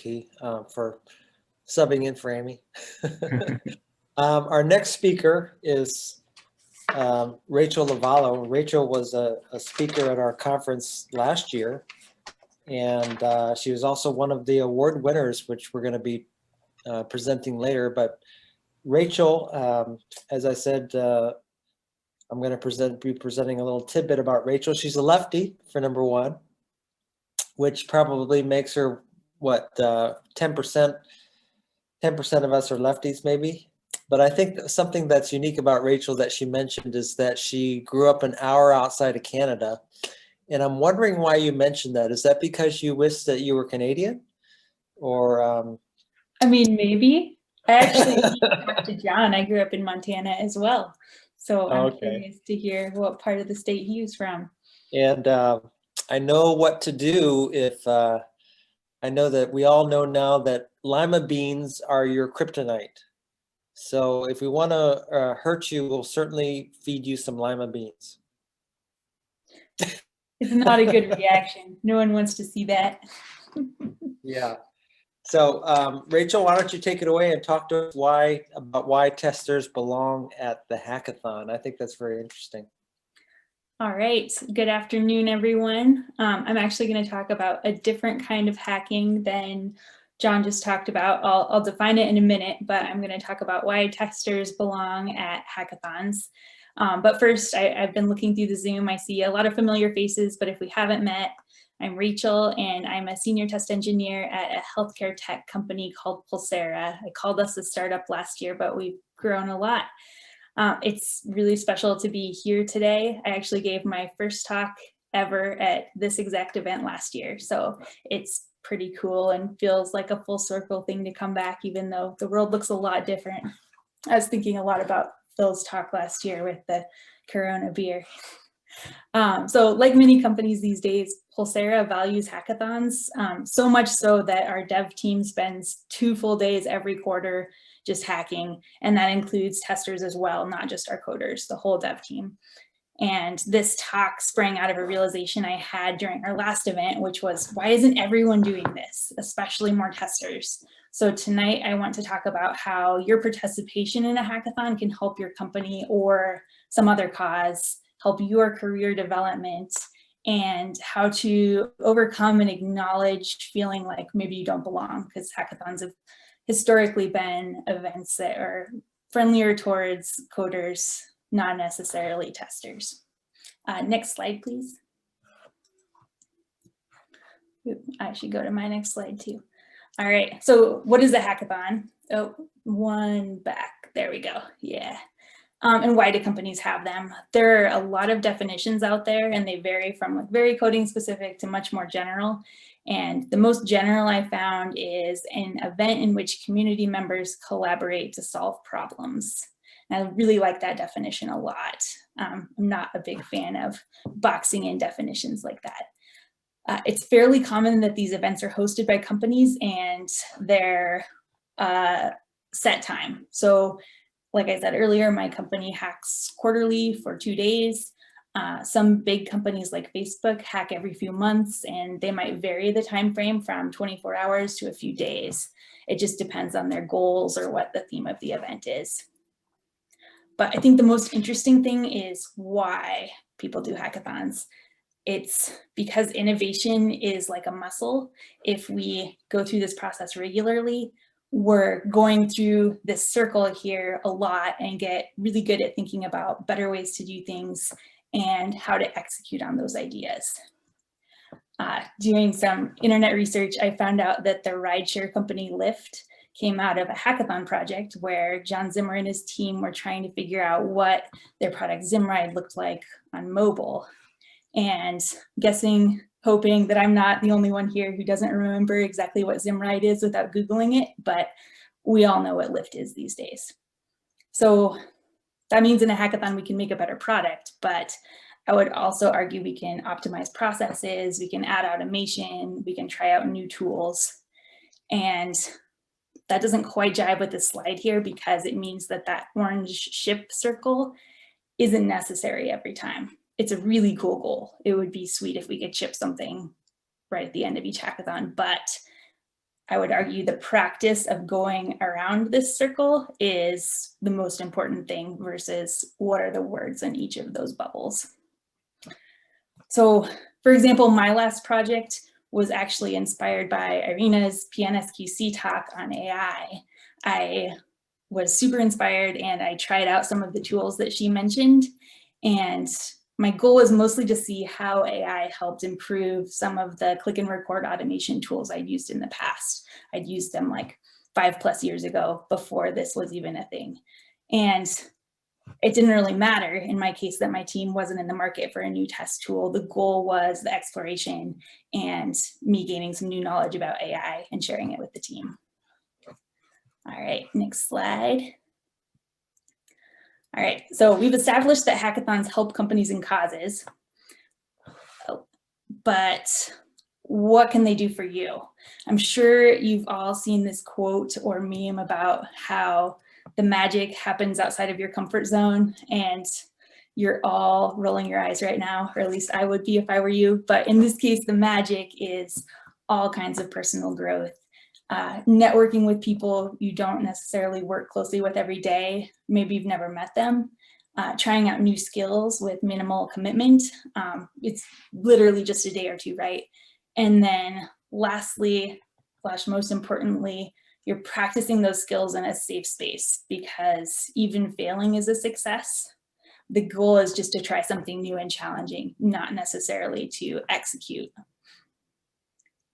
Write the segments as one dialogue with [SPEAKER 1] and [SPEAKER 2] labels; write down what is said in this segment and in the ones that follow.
[SPEAKER 1] T, for subbing in for Amy. Our next speaker is Rachael Lovallo. Rachael was a speaker at our conference last year, and she was also one of the award winners, which we're going to be presenting later. But Rachael, as I said, I'm going to be presenting a little tidbit about Rachael. She's a lefty, for number one, which probably makes her, what, 10%? 10% of us are lefties, maybe. But I think something that's unique about Rachael that she mentioned is that she grew up an hour outside of Canada. And I'm wondering why you mentioned that. Is that because you wish that you were Canadian? Or
[SPEAKER 2] I mean, maybe. I actually talked to John. I grew up in Montana as well. So I'm curious to hear what part of the state he was from.
[SPEAKER 1] And I know what to do if I know that we all know now that lima beans are your kryptonite. So if we want to hurt you, we'll certainly feed you some lima beans.
[SPEAKER 2] It's not a good reaction. No one wants to see that.
[SPEAKER 1] Yeah. So Rachael, why don't you take it away and talk to us about why testers belong at the hackathon? I think that's very interesting.
[SPEAKER 2] All right. Good afternoon, everyone. I'm actually going to talk about a different kind of hacking than John just talked about. I'll define it in a minute, but I'm going to talk about why testers belong at hackathons. But first, I've been looking through the Zoom. I see a lot of familiar faces, but if we haven't met, I'm Rachael, and I'm a senior test engineer at a healthcare tech company called Pulsera. I called us a startup last year, but we've grown a lot. It's really special to be here today. I actually gave my first talk ever at this exact event last year, so it's pretty cool and feels like a full circle thing to come back, even though the world looks a lot different. I was thinking a lot about Phil's talk last year with the Corona beer. So like many companies these days, Pulsera values hackathons, so much so that our dev team spends 2 full days every quarter just hacking, and that includes testers as well, not just our coders, the whole dev team. And this talk sprang out of a realization I had during our last event, which was, why isn't everyone doing this, especially more testers? So tonight I want to talk about how your participation in a hackathon can help your company or some other cause, help your career development, and how to overcome and acknowledge feeling like maybe you don't belong, because hackathons have historically been events that are friendlier towards coders, not necessarily testers. Next slide, please. I should go to my next slide too. All right, so what is a hackathon? Oh, one back, there we go, yeah. And why do companies have them? There are a lot of definitions out there, and they vary from like very coding specific to much more general. And the most general I found is an event in which community members collaborate to solve problems. And I really like that definition a lot. I'm not a big fan of boxing in definitions like that. It's fairly common that these events are hosted by companies and they're set time. So like I said earlier, my company hacks quarterly for 2 days. Some big companies like Facebook hack every few months, and they might vary the time frame from 24 hours to a few days. It just depends on their goals or what the theme of the event is. But I think the most interesting thing is why people do hackathons. It's because innovation is like a muscle. If we go through this process regularly, we're going through this circle here a lot and get really good at thinking about better ways to do things and how to execute on those ideas. Doing some internet research, I found out that the rideshare company Lyft came out of a hackathon project where John Zimmer and his team were trying to figure out what their product Zimride looked like on mobile. And hoping that I'm not the only one here who doesn't remember exactly what Zimride is without Googling it, but we all know what Lyft is these days. So that means in a hackathon, we can make a better product, but I would also argue we can optimize processes, we can add automation, we can try out new tools. And that doesn't quite jive with this slide here because it means that that orange ship circle isn't necessary every time. It's a really cool goal. It would be sweet if we could ship something right at the end of each hackathon, but I would argue the practice of going around this circle is the most important thing versus what are the words in each of those bubbles. So for example, my last project was actually inspired by Irina's PNSQC talk on AI. I was super inspired and I tried out some of the tools that she mentioned. And my goal was mostly to see how AI helped improve some of the click and record automation tools I'd used in the past. I'd used them like 5+ years ago before this was even a thing. And it didn't really matter in my case that my team wasn't in the market for a new test tool. The goal was the exploration and me gaining some new knowledge about AI and sharing it with the team. All right, next slide. All right, so we've established that hackathons help companies and causes, but what can they do for you? I'm sure you've all seen this quote or meme about how the magic happens outside of your comfort zone, and you're all rolling your eyes right now, or at least I would be if I were you. But in this case, the magic is all kinds of personal growth. Networking with people you don't necessarily work closely with every day. Maybe you've never met them. Trying out new skills with minimal commitment. It's literally just a day or two, right? And then lastly, most importantly, you're practicing those skills in a safe space, because even failing is a success. The goal is just to try something new and challenging, not necessarily to execute.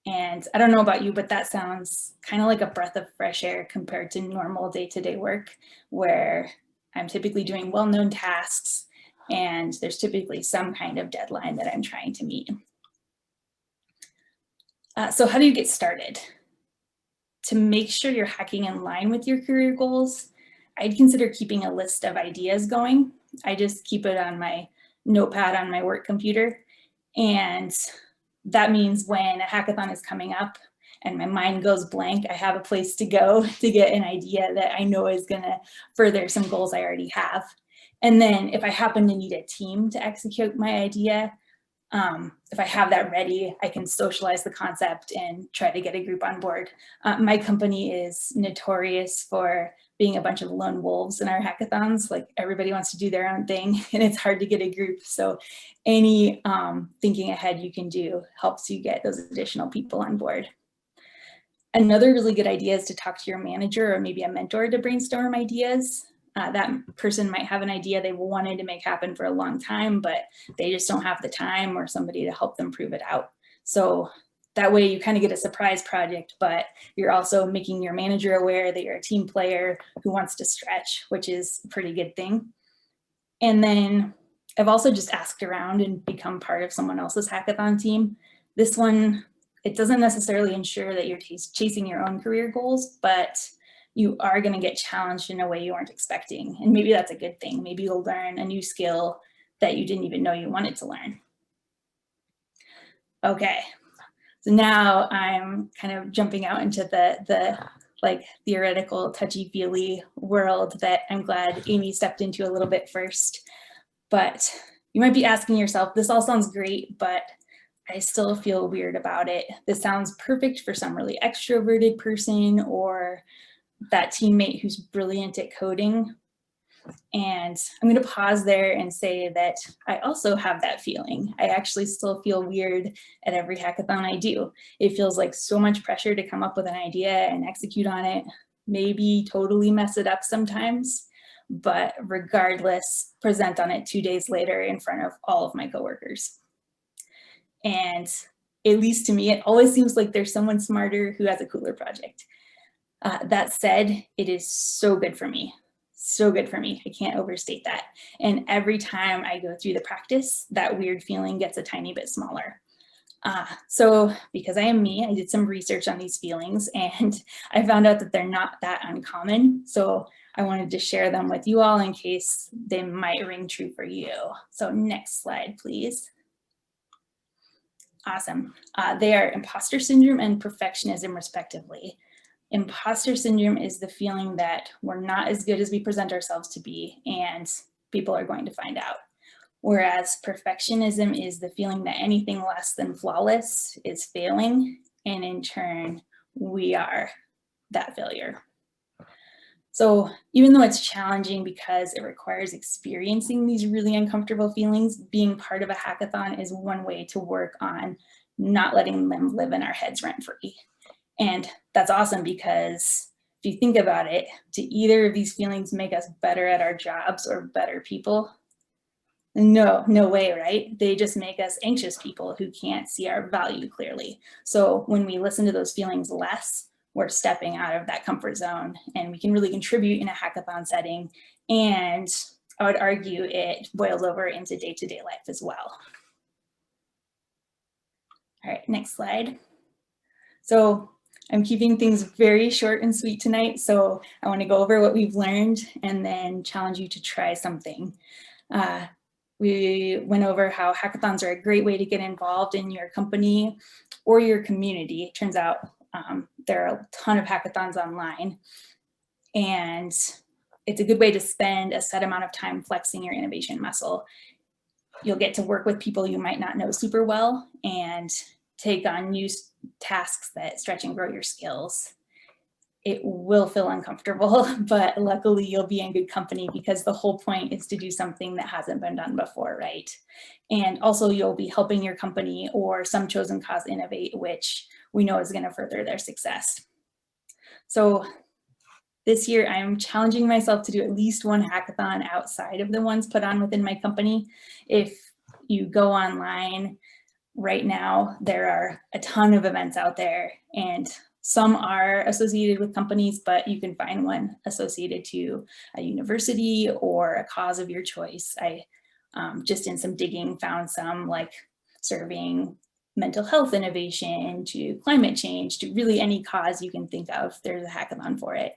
[SPEAKER 2] And I don't know about you, but that sounds kind of like a breath of fresh air compared to normal day-to-day work, where I'm typically doing well-known tasks and there's typically some kind of deadline that I'm trying to meet. So how do you get started? To make sure you're hacking in line with your career goals, I'd consider keeping a list of ideas going. I just keep it on my notepad on my work computer. And that means when a hackathon is coming up and my mind goes blank, I have a place to go to get an idea that I know is gonna further some goals I already have. And then if I happen to need a team to execute my idea, if I have that ready, I can socialize the concept and try to get a group on board. My company is notorious for being a bunch of lone wolves in our hackathons. Like, everybody wants to do their own thing and it's hard to get a group. So any thinking ahead you can do helps you get those additional people on board. Another really good idea is to talk to your manager or maybe a mentor to brainstorm ideas. That person might have an idea they wanted to make happen for a long time, but they just don't have the time or somebody to help them prove it out. So that way you kind of get a surprise project, but you're also making your manager aware that you're a team player who wants to stretch, which is a pretty good thing. And then I've also just asked around and become part of someone else's hackathon team. This one, it doesn't necessarily ensure that you're chasing your own career goals, but you are going to get challenged in a way you weren't expecting. And maybe that's a good thing. Maybe you'll learn a new skill that you didn't even know you wanted to learn. Okay, so now I'm kind of jumping out into the like theoretical touchy-feely world that I'm glad Amy stepped into a little bit first. But you might be asking yourself, this all sounds great, but I still feel weird about it. This sounds perfect for some really extroverted person or that teammate who's brilliant at coding. And I'm going to pause there and say that I also have that feeling. I actually still feel weird at every hackathon I do. It feels like so much pressure to come up with an idea and execute on it, maybe totally mess it up sometimes, but regardless, present on it 2 days later in front of all of my coworkers. And at least to me, it always seems like there's someone smarter who has a cooler project. That said, it is so good for me. So good for me. I can't overstate that. And every time I go through the practice, that weird feeling gets a tiny bit smaller. So because I am me, I did some research on these feelings and I found out that they're not that uncommon. So I wanted to share them with you all in case they might ring true for you. So next slide, please. Awesome. They are imposter syndrome and perfectionism, respectively. Imposter syndrome is the feeling that we're not as good as we present ourselves to be, and people are going to find out. Whereas perfectionism is the feeling that anything less than flawless is failing, and in turn, we are that failure. So even though it's challenging because it requires experiencing these really uncomfortable feelings, being part of a hackathon is one way to work on not letting them live in our heads rent-free. And that's awesome because if you think about it, do either of these feelings make us better at our jobs or better people? No way, right? They just make us anxious people who can't see our value clearly. So when we listen to those feelings less, we're stepping out of that comfort zone and we can really contribute in a hackathon setting. And I would argue it boils over into day-to-day life as well. All right, next slide. So I'm keeping things very short and sweet tonight. So I want to go over what we've learned and then challenge you to try something. We went over how hackathons are a great way to get involved in your company or your community. It turns out there are a ton of hackathons online, and it's a good way to spend a set amount of time flexing your innovation muscle. You'll get to work with people you might not know super well and take on new tasks that stretch and grow your skills. It will feel uncomfortable, but luckily you'll be in good company because the whole point is to do something that hasn't been done before, right? And also you'll be helping your company or some chosen cause innovate, which we know is going to further their success. So this year I'm challenging myself to do at least one hackathon outside of the ones put on within my company. If you go online right now, there are a ton of events out there, and some are associated with companies, but you can find one associated to a university or a cause of your choice. I just in some digging found some like serving mental health innovation to climate change to really any cause you can think of. There's a hackathon for it.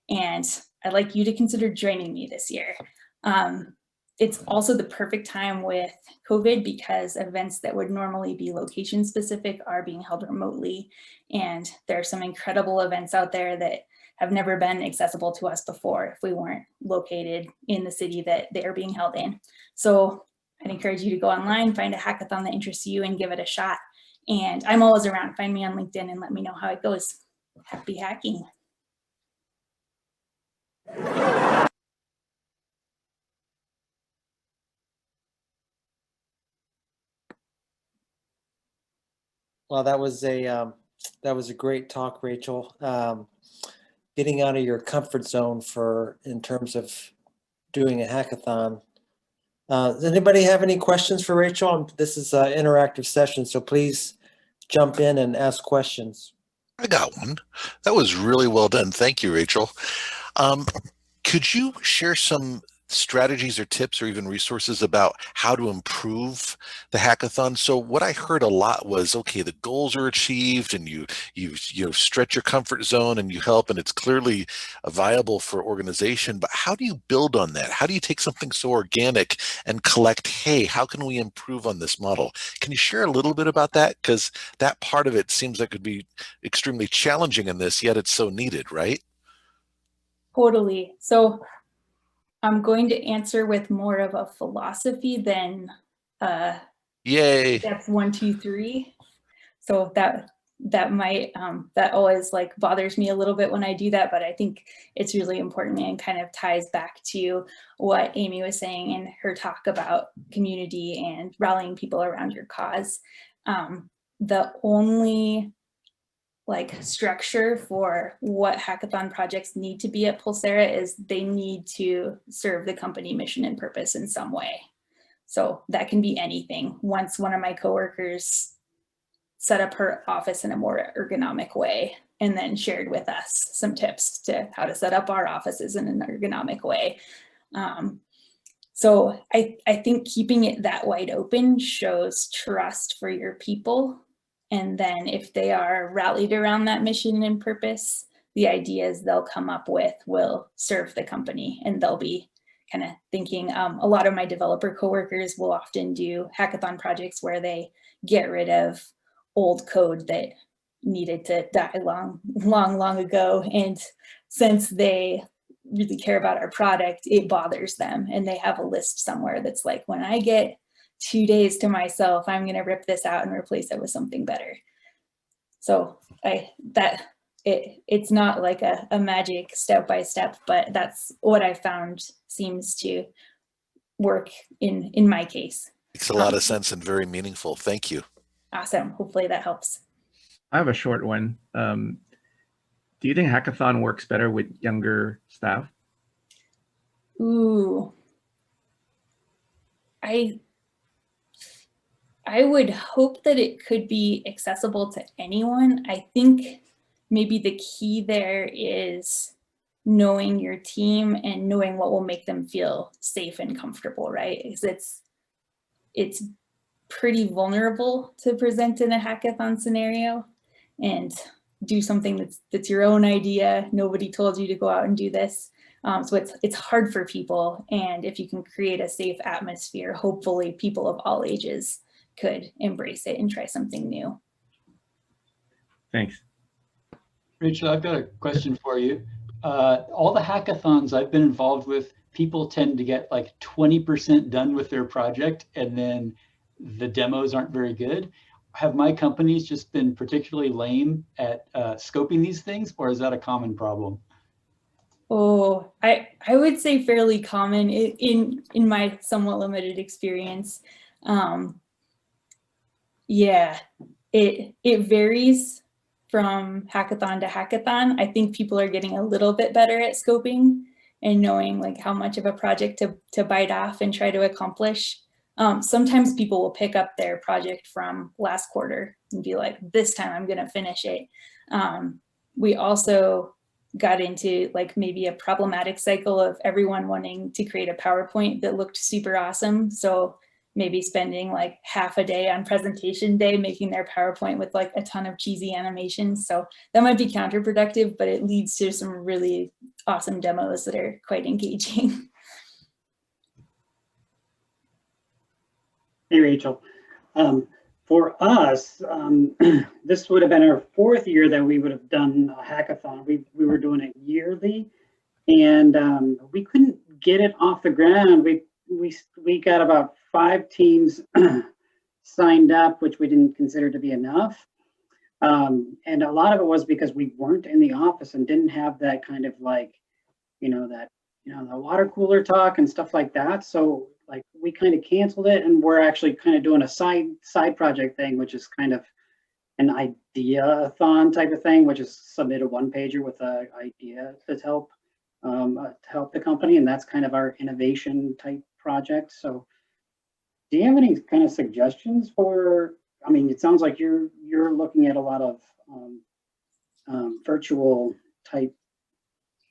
[SPEAKER 2] And I'd like you to consider joining me this year. It's also the perfect time with COVID because events that would normally be location specific are being held remotely. And there are some incredible events out there that have never been accessible to us before if we weren't located in the city that they are being held in. So I'd encourage you to go online, find a hackathon that interests you and give it a shot. And I'm always around. Find me on LinkedIn and let me know how it goes. Happy hacking.
[SPEAKER 1] Well, that was a great talk, Rachel. Getting out of your comfort zone in terms of doing a hackathon. Does anybody have any questions for Rachel? This is an interactive session, so please jump in and ask questions.
[SPEAKER 3] I got one. That was really well done. Thank you, Rachel. Could you share some strategies or tips or even resources about how to improve the hackathon? So what I heard a lot was, okay, the goals are achieved and you stretch your comfort zone and you help and it's clearly viable for organization, but how do you build on that? How do you take something so organic and collect, hey, how can we improve on this model? Can you share a little bit about that? Because that part of it seems like it could be extremely challenging in this, yet it's so needed, right?
[SPEAKER 2] Totally. So I'm going to answer with more of a philosophy than
[SPEAKER 3] Yay.
[SPEAKER 2] steps 1, 2, 3. So that might that always like bothers me a little bit when I do that, but I think it's really important and kind of ties back to what Amy was saying in her talk about community and rallying people around your cause. The only like structure for what hackathon projects need to be at Pulsera is they need to serve the company mission and purpose in some way. So that can be anything. Once one of my coworkers set up her office in a more ergonomic way and then shared with us some tips to how to set up our offices in an ergonomic way. So I think keeping it that wide open shows trust for your people. And then if they are rallied around that mission and purpose, the ideas they'll come up with will serve the company and they'll be kind of thinking. A lot of my developer coworkers will often do hackathon projects where they get rid of old code that needed to die long ago. And since they really care about our product, it bothers them. And they have a list somewhere that's like, when I get 2 days to myself, I'm going to rip this out and replace it with something better. So it's not like a magic step by step, but that's what I found seems to work in my case.
[SPEAKER 3] Makes a lot of sense and very meaningful. Thank you.
[SPEAKER 2] Awesome. Hopefully that helps.
[SPEAKER 4] I have a short one. Do you think hackathon works better with younger staff?
[SPEAKER 2] Ooh. I would hope that it could be accessible to anyone. I think maybe the key there is knowing your team and knowing what will make them feel safe and comfortable, right? Because it's pretty vulnerable to present in a hackathon scenario and do something that's your own idea. Nobody told you to go out and do this. So it's hard for people. And if you can create a safe atmosphere, hopefully people of all ages could embrace it and try something new.
[SPEAKER 4] Thanks.
[SPEAKER 5] Rachel, I've got a question for you. All the hackathons I've been involved with, people tend to get like 20% done with their project and then the demos aren't very good. Have my companies just been particularly lame at scoping these things, or is that a common problem?
[SPEAKER 2] Oh, I would say fairly common in my somewhat limited experience. Yeah, it varies from hackathon to hackathon. I think people are getting a little bit better at scoping and knowing like how much of a project to bite off and try to accomplish. Sometimes people will pick up their project from last quarter and be like, this time I'm gonna finish it. We also got into like maybe a problematic cycle of everyone wanting to create a PowerPoint that looked super awesome. So maybe spending like half a day on presentation day making their PowerPoint with like a ton of cheesy animations. So that might be counterproductive, but it leads to some really awesome demos that are quite engaging.
[SPEAKER 6] Hey, Rachel. For us, this would have been our 4th year that we would have done a hackathon. We were doing it yearly, and we couldn't get it off the ground. We got about 5 teams signed up, which we didn't consider to be enough. And a lot of it was because we weren't in the office and didn't have that kind of like, the water cooler talk and stuff like that. So like we kind of canceled it, and we're actually kind of doing a side project thing, which is kind of an idea-a-thon type of thing, which is submit a 1-pager with an idea to help the company, and that's kind of our innovation type project. So do you have any kind of suggestions for, I mean, it sounds like you're looking at a lot of virtual type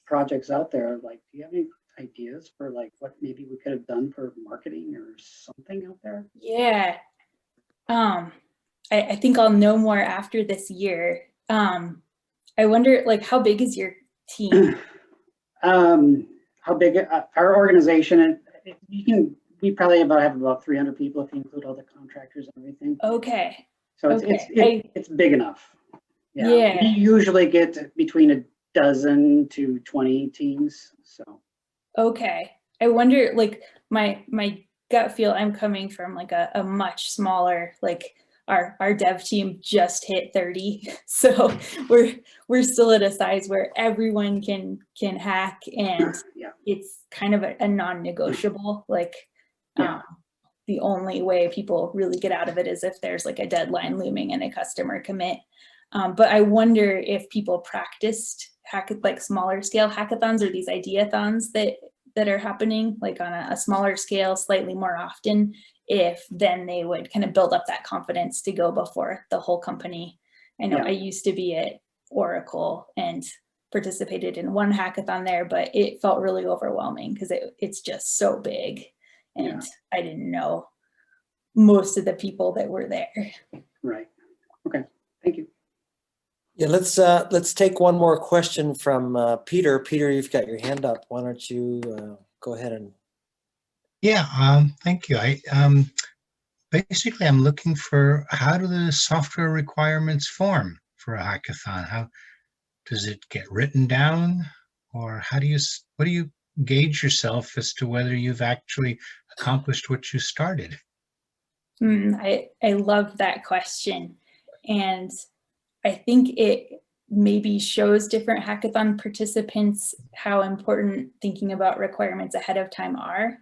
[SPEAKER 6] projects out there. Like, do you have any ideas for like what maybe we could have done for marketing or something out there?
[SPEAKER 2] Yeah. I think I'll know more after this year. I wonder, like, how big is your team?
[SPEAKER 6] How big our organization? We probably have about 300 people if you include all the contractors and everything.
[SPEAKER 2] Okay.
[SPEAKER 6] So it's big enough. Yeah. We usually get between a dozen to 20 teams. So.
[SPEAKER 2] Okay. I wonder, like, my gut feel, I'm coming from like a much smaller, like our dev team just hit 30. So we're still at a size where everyone can hack, and
[SPEAKER 6] yeah.
[SPEAKER 2] It's kind of a non-negotiable. Like, the only way people really get out of it is if there's like a deadline looming and a customer commit. But I wonder if people practiced like smaller scale hackathons or these ideathons that are happening like on a smaller scale slightly more often, if then they would kind of build up that confidence to go before the whole company. I know I used to be at Oracle and participated in one hackathon there, but it felt really overwhelming because it's just so big, and I didn't know most of the people that were there.
[SPEAKER 6] Right. Okay. Thank you.
[SPEAKER 1] Yeah, let's take one more question from Peter. Peter, you've got your hand up. Why don't you go ahead and?
[SPEAKER 7] Yeah, thank you. Basically, I'm looking for how do the software requirements form for a hackathon? How does it get written down, or what do you gauge yourself as to whether you've actually accomplished what you started?
[SPEAKER 2] I love that question, and I think maybe shows different hackathon participants how important thinking about requirements ahead of time are,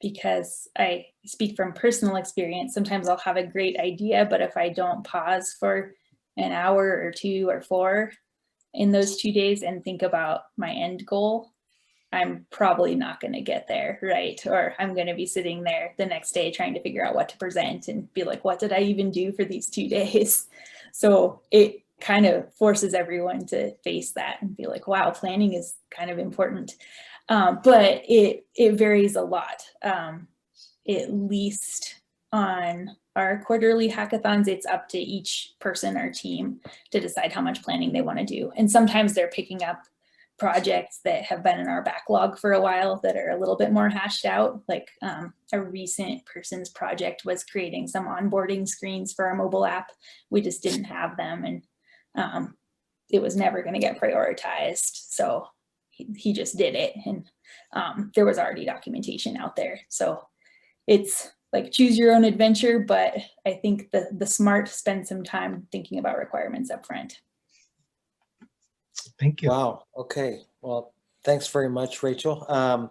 [SPEAKER 2] because I speak from personal experience. Sometimes I'll have a great idea, but if I don't pause for an hour or 2 or 4 in those 2 days and think about my end goal, I'm probably not going to get there, right? Or I'm going to be sitting there the next day trying to figure out what to present and be like, what did I even do for these 2 days? So it kind of forces everyone to face that and be like, wow, planning is kind of important. But it varies a lot. At least on our quarterly hackathons, it's up to each person or team to decide how much planning they want to do. And sometimes they're picking up projects that have been in our backlog for a while that are a little bit more hashed out. Like a recent person's project was creating some onboarding screens for our mobile app. We just didn't have them, and it was never going to get prioritized. So he just did it, and there was already documentation out there. So it's like choose your own adventure, but I think the smart spend some time thinking about requirements up front.
[SPEAKER 7] Thank you.
[SPEAKER 1] Wow. Okay. Well, thanks very much, Rachel.